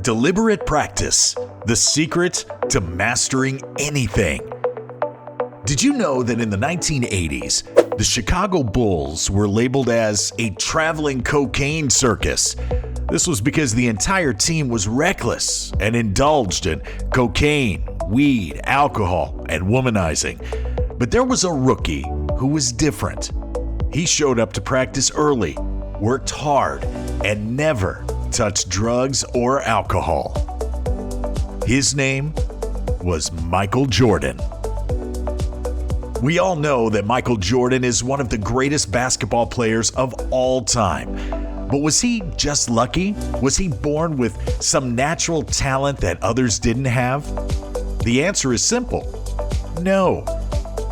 Deliberate practice, the secret to mastering anything. Did you know that in the 1980s, the Chicago Bulls were labeled as a traveling cocaine circus? This was because the entire team was reckless and indulged in cocaine, weed, alcohol, and womanizing. But there was a rookie who was different. He showed up to practice early, worked hard, and never touched drugs or alcohol. His name was Michael Jordan. We all know that Michael Jordan is one of the greatest basketball players of all time. But was he just lucky? Was he born with some natural talent that others didn't have? The answer is simple: no.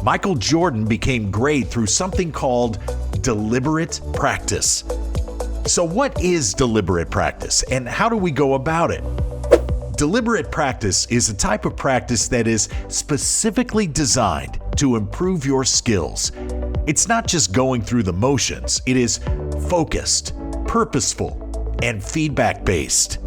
Michael Jordan became great through something called deliberate practice. So what is deliberate practice, and how do we go about it? Deliberate practice is a type of practice that is specifically designed to improve your skills. It's not just going through the motions. It is focused, purposeful, and feedback-based.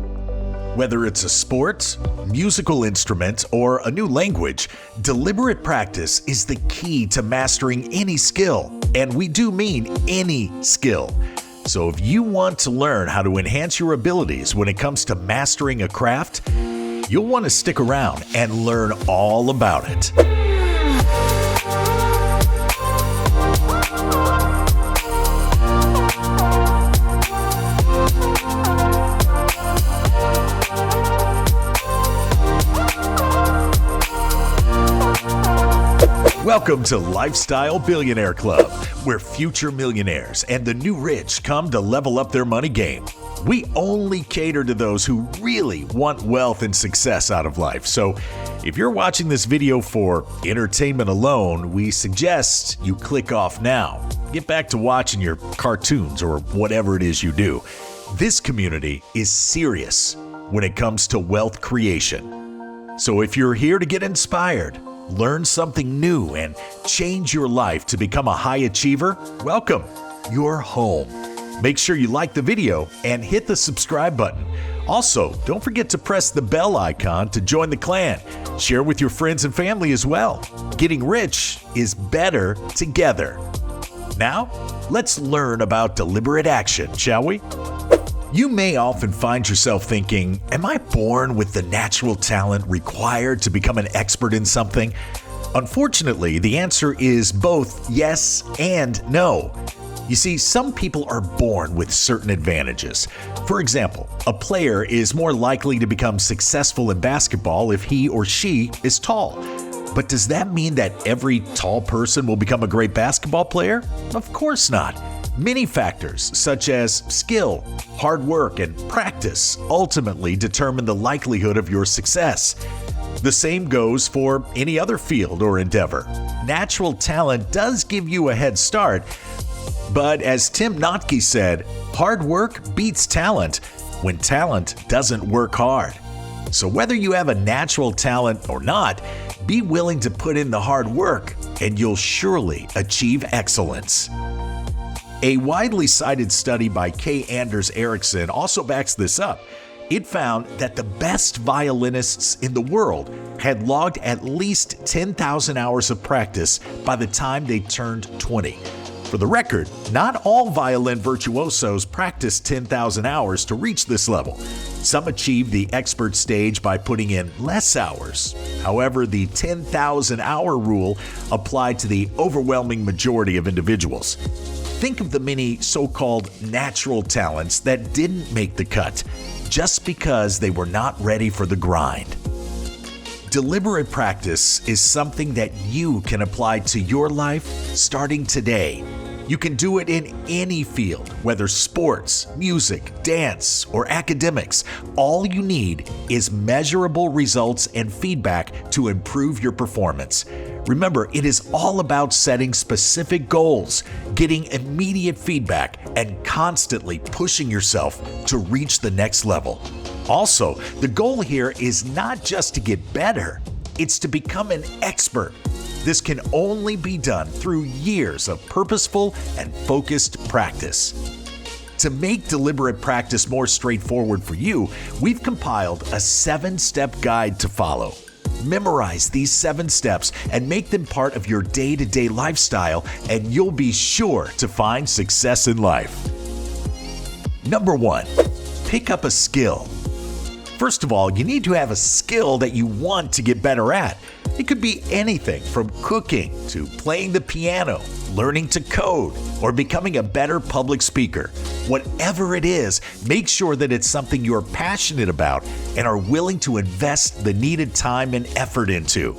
Whether it's a sport, musical instrument, or a new language, deliberate practice is the key to mastering any skill, and we do mean any skill. So if you want to learn how to enhance your abilities when it comes to mastering a craft, you'll want to stick around and learn all about it. Welcome to Lifestyle Billionaire Club, where future millionaires and the new rich come to level up their money game. We only cater to those who really want wealth and success out of life. So if you're watching this video for entertainment alone, we suggest you click off now. Get back to watching your cartoons or whatever it is you do. This community is serious when it comes to wealth creation. So if you're here to get inspired, learn something new, and change your life to become a high achiever, welcome. You're home. Make sure you like the video and hit the subscribe button. Also, don't forget to press the bell icon to join the clan. Share with your friends and family as well. Getting rich is better together. Now, let's learn about deliberate action, shall we? You may often find yourself thinking, am I born with the natural talent required to become an expert in something? Unfortunately, the answer is both yes and no. You see, some people are born with certain advantages. For example, a player is more likely to become successful in basketball if he or she is tall. But does that mean that every tall person will become a great basketball player? Of course not. Many factors, such as skill, hard work, and practice, ultimately determine the likelihood of your success. The same goes for any other field or endeavor. Natural talent does give you a head start, but as Tim Notke said, hard work beats talent when talent doesn't work hard. So whether you have a natural talent or not, be willing to put in the hard work, and you'll surely achieve excellence. A widely cited study by K. Anders Ericsson also backs this up. It found that the best violinists in the world had logged at least 10,000 hours of practice by the time they turned 20. For the record, not all violin virtuosos practiced 10,000 hours to reach this level. Some achieved the expert stage by putting in less hours. However, the 10,000 hour rule applied to the overwhelming majority of individuals. Think of the many so-called natural talents that didn't make the cut just because they were not ready for the grind. Deliberate practice is something that you can apply to your life starting today. You can do it in any field, whether sports, music, dance, or academics. All you need is measurable results and feedback to improve your performance. Remember, it is all about setting specific goals, getting immediate feedback, and constantly pushing yourself to reach the next level. Also, the goal here is not just to get better, it's to become an expert. This can only be done through years of purposeful and focused practice. To make deliberate practice more straightforward for you, we've compiled a 7-step guide to follow. Memorize these 7 steps and make them part of your day-to-day lifestyle, and you'll be sure to find success in life. Number 1, pick up a skill. First of all, you need to have a skill that you want to get better at. It could be anything from cooking to playing the piano, learning to code, or becoming a better public speaker. Whatever it is, make sure that it's something you're passionate about and are willing to invest the needed time and effort into.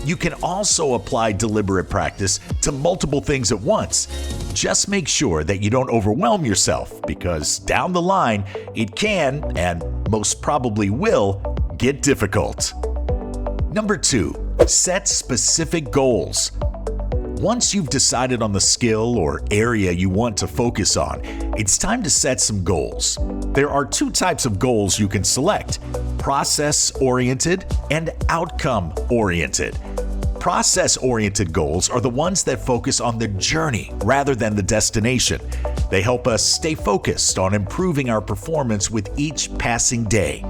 You can also apply deliberate practice to multiple things at once. Just make sure that you don't overwhelm yourself, because down the line, it can, and most probably will, get difficult. Number 2, set specific goals. Once you've decided on the skill or area you want to focus on, it's time to set some goals. There are 2 types of goals you can select: process-oriented and outcome-oriented. Process-oriented goals are the ones that focus on the journey rather than the destination. They help us stay focused on improving our performance with each passing day.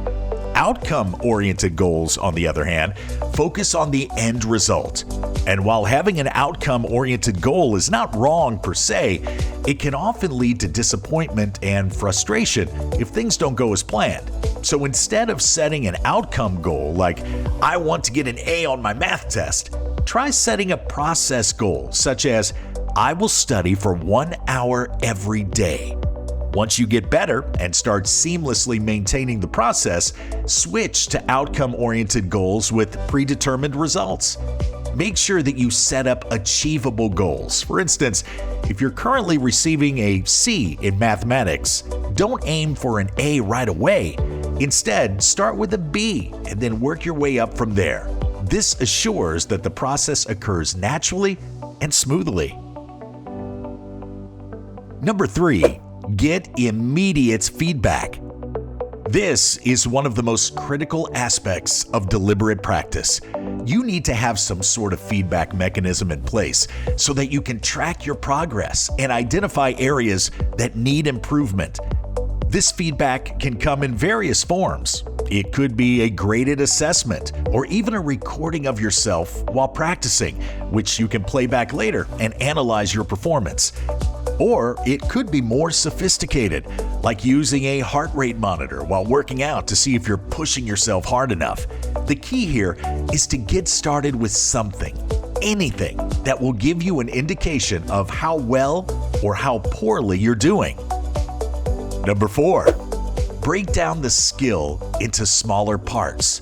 Outcome-oriented goals, on the other hand, focus on the end result. And while having an outcome-oriented goal is not wrong per se, it can often lead to disappointment and frustration if things don't go as planned. So instead of setting an outcome goal like, I want to get an A on my math test, try setting a process goal such as, I will study for 1 hour every day. Once you get better and start seamlessly maintaining the process, switch to outcome-oriented goals with predetermined results. Make sure that you set up achievable goals. For instance, if you're currently receiving a C in mathematics, don't aim for an A right away. Instead, start with a B and then work your way up from there. This assures that the process occurs naturally and smoothly. Number 3, get immediate feedback. This is one of the most critical aspects of deliberate practice. You need to have some sort of feedback mechanism in place so that you can track your progress and identify areas that need improvement. This feedback can come in various forms. It could be a graded assessment or even a recording of yourself while practicing, which you can play back later and analyze your performance. Or it could be more sophisticated, like using a heart rate monitor while working out to see if you're pushing yourself hard enough. The key here is to get started with something, anything that will give you an indication of how well or how poorly you're doing. Number 4, break down the skill into smaller parts.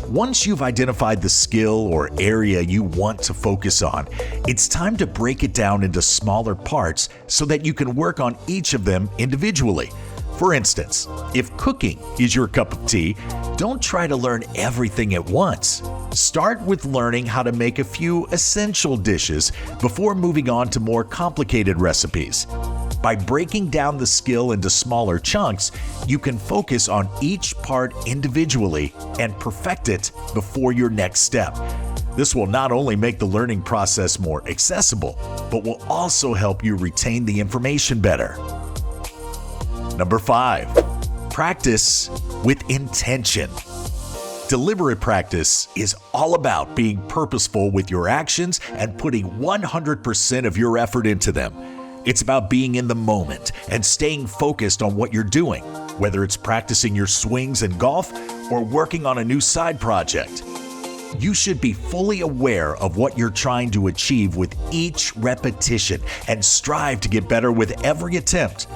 Once you've identified the skill or area you want to focus on, it's time to break it down into smaller parts so that you can work on each of them individually. For instance, if cooking is your cup of tea, don't try to learn everything at once. Start with learning how to make a few essential dishes before moving on to more complicated recipes. By breaking down the skill into smaller chunks, you can focus on each part individually and perfect it before your next step. This will not only make the learning process more accessible, but will also help you retain the information better. Number 5, practice with intention. Deliberate practice is all about being purposeful with your actions and putting 100% of your effort into them. It's about being in the moment and staying focused on what you're doing, whether it's practicing your swings in golf or working on a new side project. You should be fully aware of what you're trying to achieve with each repetition and strive to get better with every attempt.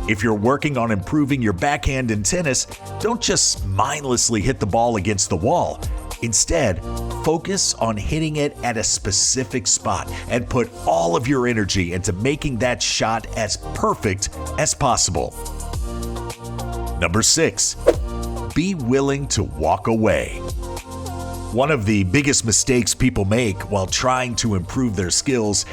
If you're working on improving your backhand in tennis, don't just mindlessly hit the ball against the wall. Instead, focus on hitting it at a specific spot and put all of your energy into making that shot as perfect as possible. Number 6, be willing to walk away. One of the biggest mistakes people make while trying to improve their skills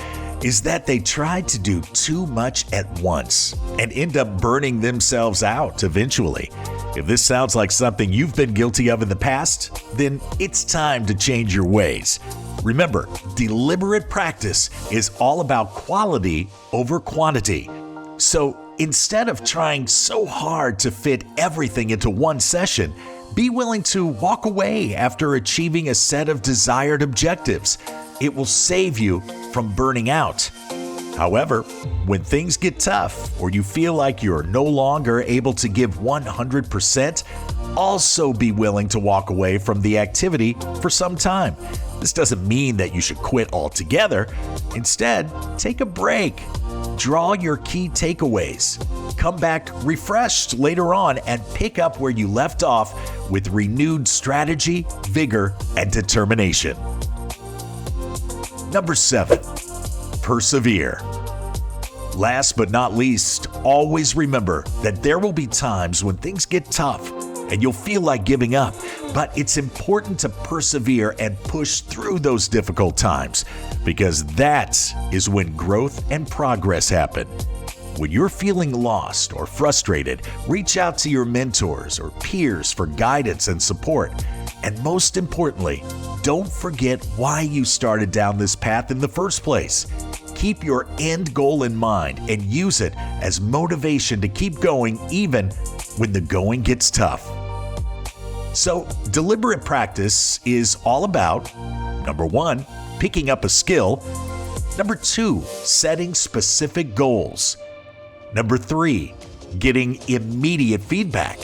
is that they try to do too much at once and end up burning themselves out eventually. If this sounds like something you've been guilty of in the past, then it's time to change your ways. Remember, deliberate practice is all about quality over quantity. So instead of trying so hard to fit everything into one session, be willing to walk away after achieving a set of desired objectives. It will save you from burning out. However, when things get tough or you feel like you're no longer able to give 100%, also be willing to walk away from the activity for some time. This doesn't mean that you should quit altogether. Instead, take a break. Draw your key takeaways. Come back refreshed later on and pick up where you left off with renewed strategy, vigor, and determination. Number 7, persevere. Last but not least, always remember that there will be times when things get tough and you'll feel like giving up, but it's important to persevere and push through those difficult times, because that is when growth and progress happen. When you're feeling lost or frustrated, reach out to your mentors or peers for guidance and support. And most importantly, don't forget why you started down this path in the first place. Keep your end goal in mind and use it as motivation to keep going even when the going gets tough. So, deliberate practice is all about, number 1, picking up a skill. Number 2, setting specific goals. Number 3, getting immediate feedback.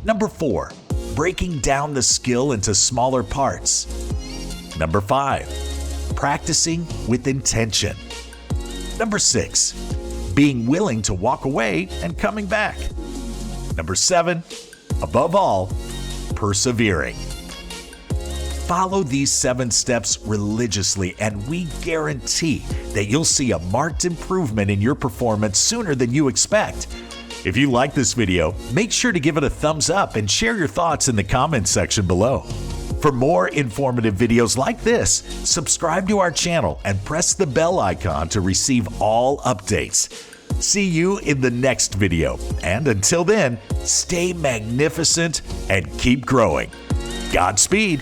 Number 4, breaking down the skill into smaller parts. Number 5, practicing with intention. Number 6, being willing to walk away and coming back. Number 7, above all, persevering. Follow these 7 steps religiously, and we guarantee that you'll see a marked improvement in your performance sooner than you expect. If you like this video, make sure to give it a thumbs up and share your thoughts in the comments section below. For more informative videos like this, subscribe to our channel and press the bell icon to receive all updates. See you in the next video, and until then, stay magnificent and keep growing. Godspeed.